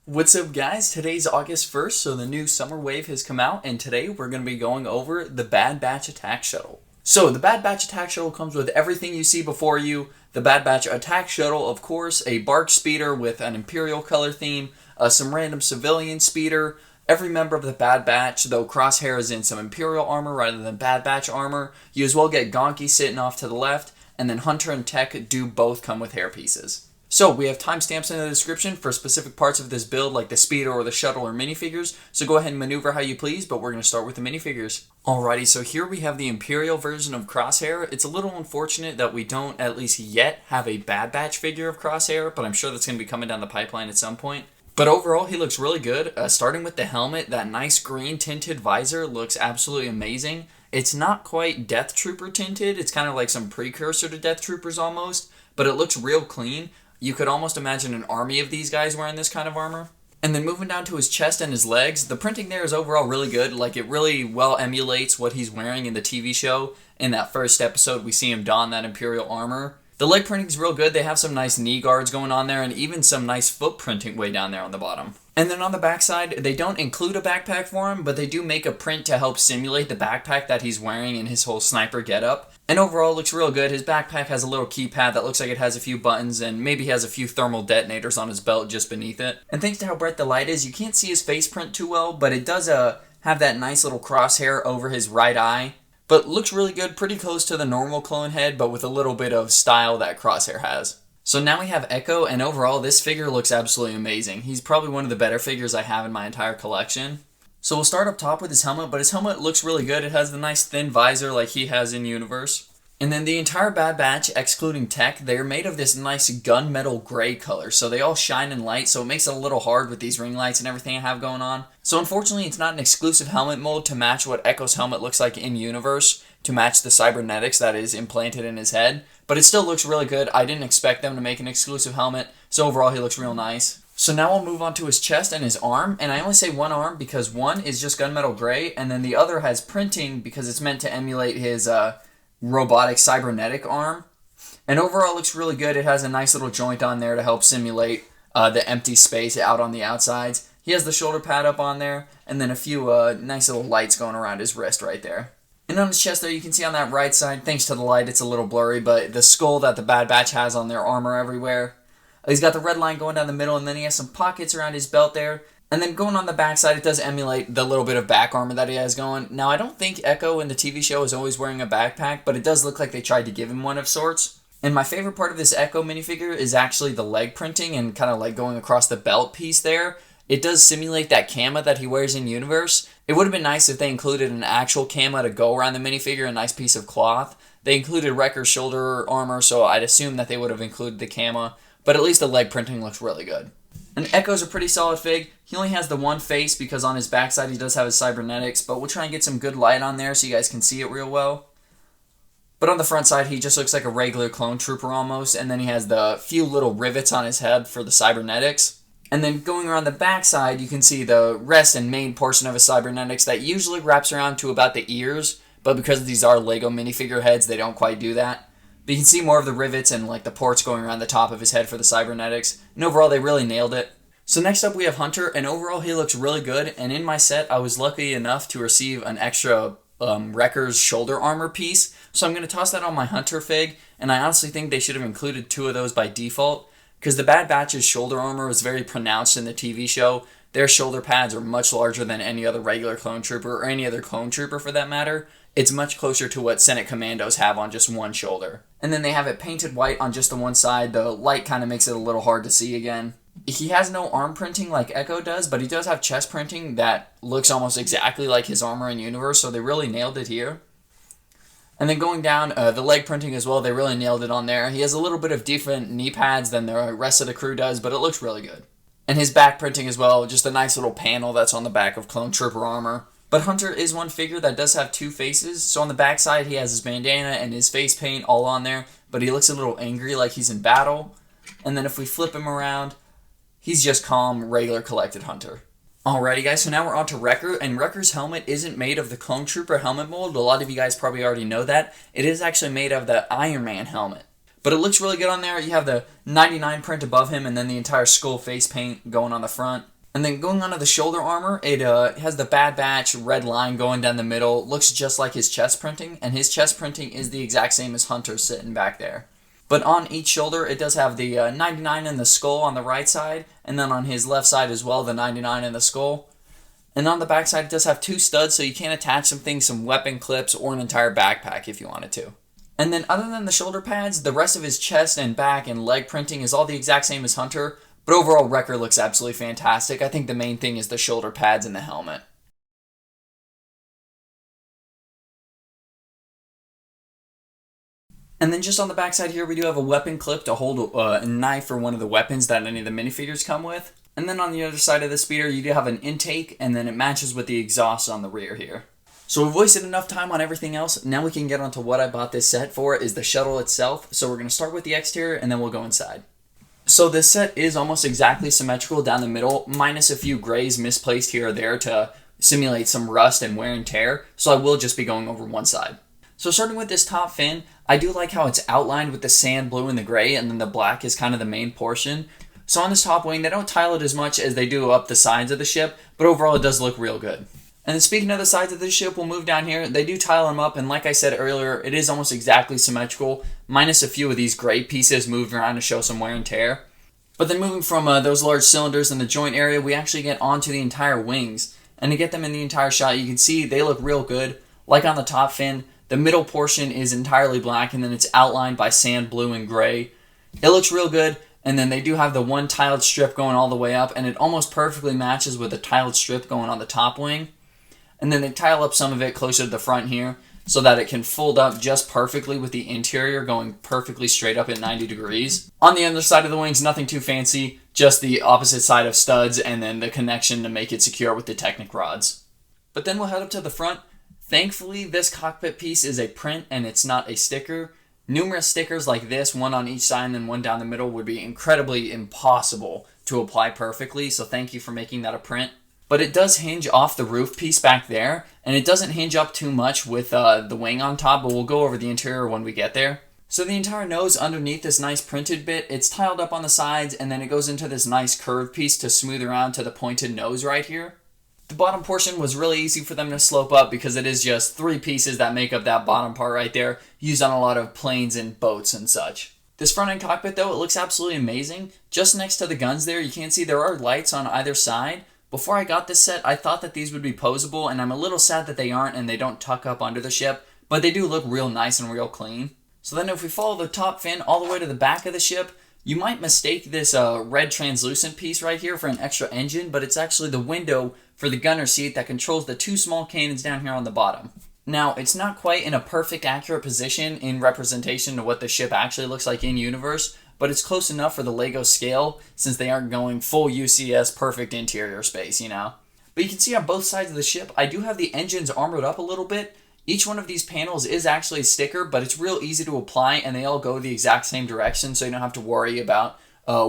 What's up, guys? Today's August 1st, so the new summer wave has come out, and today we're going to be going over the Bad Batch Attack Shuttle. So, the Bad Batch Attack Shuttle comes with everything you see before you. The Bad Batch Attack Shuttle, of course, a bark speeder with an Imperial color theme, some random civilian speeder, every member of the Bad Batch, though Crosshair is in some Imperial armor rather than Bad Batch armor. You as well get Gonky sitting off to the left, and then Hunter and Tech do both come with hairpieces. So, we have timestamps in the description for specific parts of this build, like the speeder or the shuttle or minifigures, so go ahead and maneuver how you please, but we're going to start with the minifigures. Alrighty, so here we have the Imperial version of Crosshair. It's a little unfortunate that we don't, at least yet, have a Bad Batch figure of Crosshair, but I'm sure that's going to be coming down the pipeline at some point. But overall, he looks really good. Starting with the helmet, that nice green tinted visor looks absolutely amazing. It's not quite Death Trooper tinted, it's kind of like some precursor to Death Troopers almost, but it looks real clean. You could almost imagine an army of these guys wearing this kind of armor. And then moving down to his chest and his legs, the printing there is overall really good. Like, it really well emulates what he's wearing in the TV show. In that first episode, we see him don that Imperial armor. The leg printing is real good. They have some nice knee guards going on there and even some nice foot printing way down there on the bottom. And then on the backside, they don't include a backpack for him, but they do make a print to help simulate the backpack that he's wearing in his whole sniper getup. And overall, it looks real good. His backpack has a little keypad that looks like it has a few buttons, and maybe has a few thermal detonators on his belt just beneath it. And thanks to how bright the light is, you can't see his face print too well, but it does have that nice little crosshair over his right eye. But looks really good, pretty close to the normal clone head, but with a little bit of style that Crosshair has. So now we have Echo, and overall this figure looks absolutely amazing. He's probably one of the better figures I have in my entire collection. So we'll start up top with his helmet, but his helmet looks really good. It has the nice thin visor like he has in universe. And then the entire Bad Batch, excluding Tech, they're made of this nice gunmetal gray color. So they all shine in light, so it makes it a little hard with these ring lights and everything I have going on. So unfortunately, it's not an exclusive helmet mold to match what Echo's helmet looks like in universe, to match the cybernetics that is implanted in his head. But it still looks really good. I didn't expect them to make an exclusive helmet, so overall he looks real nice. So now I'll move on to his chest and his arm, and I only say one arm because one is just gunmetal gray, and then the other has printing because it's meant to emulate his robotic cybernetic arm. And overall it looks really good. It has a nice little joint on there to help simulate the empty space out on the outsides. He has the shoulder pad up on there, and then a few nice little lights going around his wrist right there. And on his chest there, you can see on that right side, thanks to the light, it's a little blurry, but the skull that the Bad Batch has on their armor everywhere. He's got the red line going down the middle, and then he has some pockets around his belt there. And then going on the back side, it does emulate the little bit of back armor that he has going. Now, I don't think Echo in the TV show is always wearing a backpack, but it does look like they tried to give him one of sorts. And my favorite part of this Echo minifigure is actually the leg printing and kind of like going across the belt piece there. It does simulate that camo that he wears in universe. It would have been nice if they included an actual camo to go around the minifigure, a nice piece of cloth. They included Wrecker's shoulder armor, so I'd assume that they would have included the camo, but at least the leg printing looks really good. And Echo's a pretty solid fig. He only has the one face because on his backside he does have his cybernetics, but we'll try and get some good light on there so you guys can see it real well. But on the front side, he just looks like a regular clone trooper almost, and then he has the few little rivets on his head for the cybernetics. And then going around the backside, you can see the rest and main portion of his cybernetics that usually wraps around to about the ears, but because these are Lego minifigure heads, they don't quite do that. But you can see more of the rivets and like the ports going around the top of his head for the cybernetics, and overall they really nailed it. So next up we have Hunter, and overall he looks really good, and in my set I was lucky enough to receive an extra Wrecker's shoulder armor piece, so I'm going to toss that on my Hunter fig, and I honestly think they should have included two of those by default, because the Bad Batch's shoulder armor was very pronounced in the TV show. Their shoulder pads are much larger than any other regular clone trooper, or any other clone trooper for that matter. It's much closer to what Senate Commandos have on just one shoulder. And then they have it painted white on just the one side. The light kind of makes it a little hard to see again. He has no arm printing like Echo does, but he does have chest printing that looks almost exactly like his armor in universe, so they really nailed it here. And then going down, the leg printing as well, they really nailed it on there. He has a little bit of different knee pads than the rest of the crew does, but it looks really good. And his back printing as well, just a nice little panel that's on the back of Clone Trooper armor. But Hunter is one figure that does have two faces, so on the back side he has his bandana and his face paint all on there, but he looks a little angry like he's in battle. And then if we flip him around, he's just calm, regular, collected Hunter. Alrighty guys, so now we're on to Wrecker, and Wrecker's helmet isn't made of the Clone Trooper helmet mold. A lot of you guys probably already know that. It is actually made of the Iron Man helmet. But it looks really good on there. You have the 99 print above him, and then the entire skull face paint going on the front. And then going on to the shoulder armor, it has the Bad Batch red line going down the middle. Looks just like his chest printing, and his chest printing is the exact same as Hunter's sitting back there. But on each shoulder, it does have the 99 in the skull on the right side, and then on his left side as well, the 99 in the skull. And on the back side, it does have 2 studs, so you can attach some things, some weapon clips, or an entire backpack if you wanted to. And then other than the shoulder pads, the rest of his chest and back and leg printing is all the exact same as Hunter, but overall Wrecker looks absolutely fantastic. I think the main thing is the shoulder pads and the helmet. And then just on the backside here, we do have a weapon clip to hold a knife or one of the weapons that any of the minifigures come with. And then on the other side of the speeder, you do have an intake, and then it matches with the exhaust on the rear here. So we've wasted enough time on everything else. Now we can get onto what I bought this set for, is the shuttle itself. So we're going to start with the exterior, and then we'll go inside. So this set is almost exactly symmetrical down the middle, minus a few grays misplaced here or there to simulate some rust and wear and tear. So I will just be going over one side. So starting with this top fin, I do like how it's outlined with the sand blue and the gray, and then the black is kind of the main portion. So on this top wing, they don't tile it as much as they do up the sides of the ship, but overall it does look real good. And then speaking of the sides of the ship, we'll move down here. They do tile them up, and like I said earlier, it is almost exactly symmetrical, minus a few of these gray pieces moved around to show some wear and tear. But then moving from those large cylinders in the joint area, we actually get onto the entire wings. And to get them in the entire shot, you can see they look real good. Like on the top fin, the middle portion is entirely black, and then it's outlined by sand blue and gray. It looks real good. And then they do have the one tiled strip going all the way up, and it almost perfectly matches with the tiled strip going on the top wing. And then they tile up some of it closer to the front here so that it can fold up just perfectly with the interior going perfectly straight up at 90 degrees. On the other side of the wings, nothing too fancy, just the opposite side of studs and then the connection to make it secure with the Technic rods. But then we'll head up to the front. Thankfully, this cockpit piece is a print and it's not a sticker. Numerous stickers like this, one on each side and then one down the middle, would be incredibly impossible to apply perfectly, so thank you for making that a print. But it does hinge off the roof piece back there, and it doesn't hinge up too much with the wing on top, but we'll go over the interior when we get there. So the entire nose underneath this nice printed bit, it's tiled up on the sides, and then it goes into this nice curved piece to smooth around to the pointed nose right here. The bottom portion was really easy for them to slope up because it is just 3 pieces that make up that bottom part right there, used on a lot of planes and boats and such. This front end cockpit though, it looks absolutely amazing. Just next to the guns there, you can see there are lights on either side. Before I got this set, I thought that these would be posable, and I'm a little sad that they aren't and they don't tuck up under the ship, but they do look real nice and real clean. So then if we follow the top fin all the way to the back of the ship, you might mistake this red translucent piece right here for an extra engine, but it's actually the window for the gunner seat that controls the 2 small cannons down here on the bottom. Now, it's not quite in a perfect accurate position in representation to what the ship actually looks like in universe, but it's close enough for the LEGO scale since they aren't going full UCS perfect interior space, you know. But you can see on both sides of the ship, I do have the engines armored up a little bit. Each one of these panels is actually a sticker, but it's real easy to apply, and they all go the exact same direction, so you don't have to worry about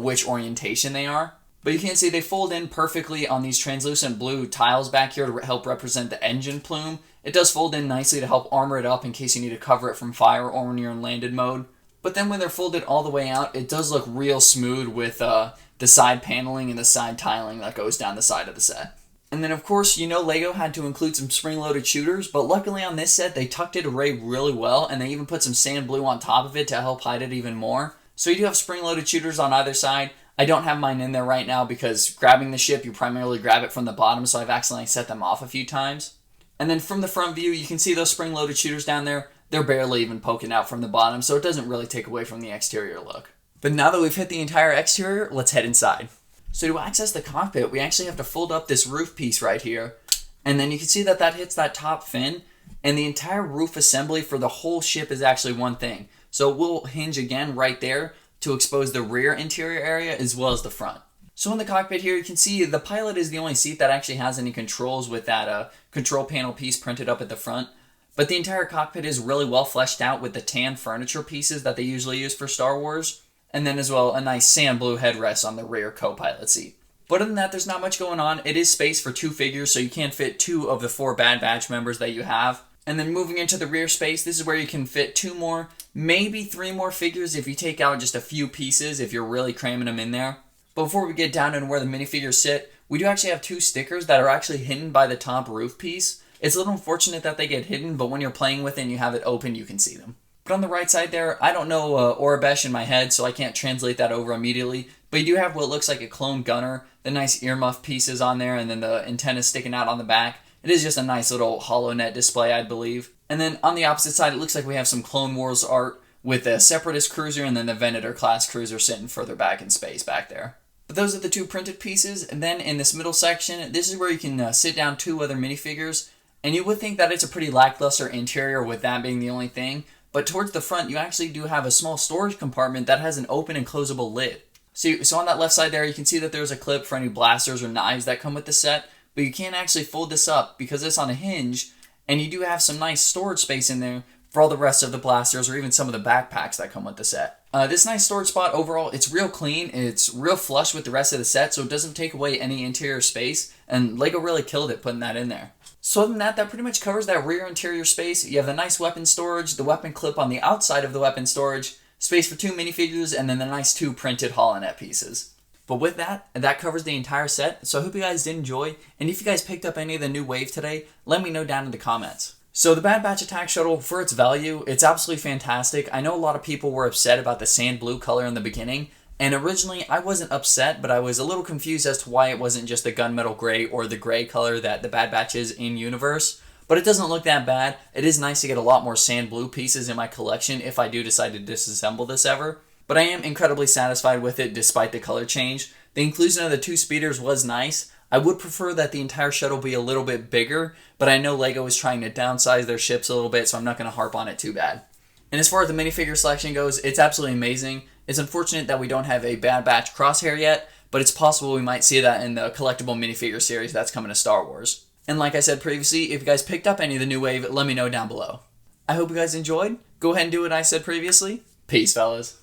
which orientation they are. But you can see they fold in perfectly on these translucent blue tiles back here to help represent the engine plume. It does fold in nicely to help armor it up in case you need to cover it from fire or when you're in landed mode. But then when they're folded all the way out, it does look real smooth with the side paneling and the side tiling that goes down the side of the set. And then of course, you know LEGO had to include some spring-loaded shooters, but luckily on this set, they tucked it away really well, and they even put some sand blue on top of it to help hide it even more. So you do have spring-loaded shooters on either side. I don't have mine in there right now because grabbing the ship, you primarily grab it from the bottom, so I've accidentally set them off a few times. And then from the front view, you can see those spring-loaded shooters down there. They're barely even poking out from the bottom, so it doesn't really take away from the exterior look. But now that we've hit the entire exterior, let's head inside. So to access the cockpit, we actually have to fold up this roof piece right here. And then you can see that that hits that top fin, and the entire roof assembly for the whole ship is actually one thing. So we'll hinge again right there to expose the rear interior area as well as the front. So in the cockpit here, you can see the pilot is the only seat that actually has any controls with that control panel piece printed up at the front. But the entire cockpit is really well fleshed out with the tan furniture pieces that they usually use for Star Wars. And then as well, a nice sand blue headrest on the rear co-pilot seat. But other than that, there's not much going on. It is space for 2 figures, so you can fit 2 of the 4 Bad Batch members that you have. And then moving into the rear space, this is where you can fit 2 more, maybe 3 more figures if you take out just a few pieces, if you're really cramming them in there. But before we get down into where the minifigures sit, we do actually have two stickers that are actually hidden by the top roof piece. It's a little unfortunate that they get hidden, but when you're playing with it and you have it open, you can see them. But on the right side there, I don't know Orabesh in my head, so I can't translate that over immediately. But you do have what looks like a clone gunner, the nice earmuff pieces on there, and then the antenna sticking out on the back. It is just a nice little HoloNet display, I believe. And then on the opposite side, it looks like we have some Clone Wars art with the Separatist cruiser and then the Venator class cruiser sitting further back in space back there. But those are the two printed pieces. And then in this middle section, this is where you can sit down two other minifigures. And you would think that it's a pretty lackluster interior with that being the only thing. But towards the front, you actually do have a small storage compartment that has an open and closable lid. So on that left side there, you can see that there's a clip for any blasters or knives that come with the set. But you can't actually fold this up because it's on a hinge. And you do have some nice storage space in there for all the rest of the blasters or even some of the backpacks that come with the set. This nice storage spot overall, it's real clean. It's real flush with the rest of the set, so it doesn't take away any interior space. And LEGO really killed it putting that in there. So other than that, that pretty much covers that rear interior space. You have the nice weapon storage, the weapon clip on the outside of the weapon storage, space for two minifigures, and then the nice two printed HoloNet pieces. But with that, that covers the entire set. So I hope you guys did enjoy. And if you guys picked up any of the new wave today, let me know down in the comments. So the Bad Batch Attack Shuttle, for its value, it's absolutely fantastic. I know a lot of people were upset about the sand blue color in the beginning. And originally, I wasn't upset, but I was a little confused as to why it wasn't just the gunmetal gray or the gray color that the Bad Batch is in universe. But it doesn't look that bad. It is nice to get a lot more sand blue pieces in my collection if I do decide to disassemble this ever. But I am incredibly satisfied with it despite the color change. The inclusion of the two speeders was nice. I would prefer that the entire shuttle be a little bit bigger, but I know LEGO is trying to downsize their ships a little bit, so I'm not going to harp on it too bad. And as far as the minifigure selection goes, it's absolutely amazing. It's unfortunate that we don't have a Bad Batch crosshair yet, but it's possible we might see that in the collectible minifigure series that's coming to Star Wars. And like I said previously, if you guys picked up any of the new wave, let me know down below. I hope you guys enjoyed. Go ahead and do what I said previously. Peace, fellas.